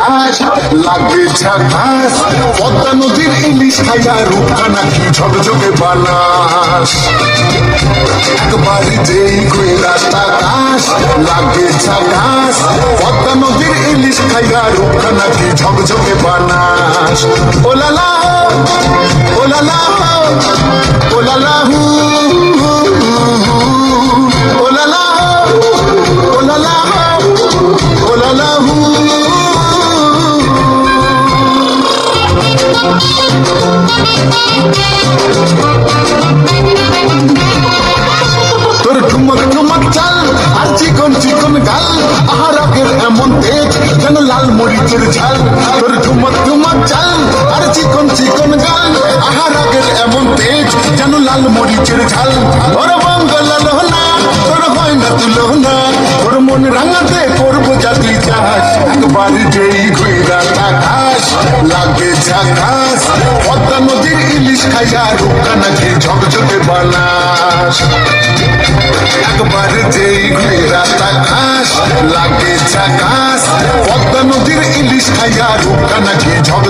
ঝাকাস লাগে ঝাকাস, পদ্মা নদীর ইলিশ খাইয়া রূপা নাকি ঝকঝকে বালাস। একবার যেই কইরা তাকাস লাগে ঝাকাস, পদ্মা নদীর ইলিশ খাইয়া রূপা নাকি ঝকঝকে বালাস। ওলালা ওলালা ওলালা হু ওলালা ওলালা ওলালা হু। তোর ঠুমক ঠুমক চাল আর চিকন চিকন গাল, আহার আগের এমন তেজ যেন লাল মরিচের ঝাল। তোর ঠুমক ঠুমক চাল আর চিকন চিকন গাল, আহার আগের এমন তেজ যেন লাল মরিচের ঝাল। তোর বাঙ্গাল লোহনা তোর হয় না তুলনা, তোর মন রাঙাতে করবো জাতি চাষ। একবার যেই ঘুরা তাকাস লাগে ঝাকাস, পদ্মা নদীর ইলিশ খাইয়া রূপা নাকি ঝকঝকে বালাস। একবার যেই ঘুরা তাকাস লাগে ঝাকাস, পদ্মা নদীর ইলিশ খাইয়া রূপা নাকি ঝকঝকে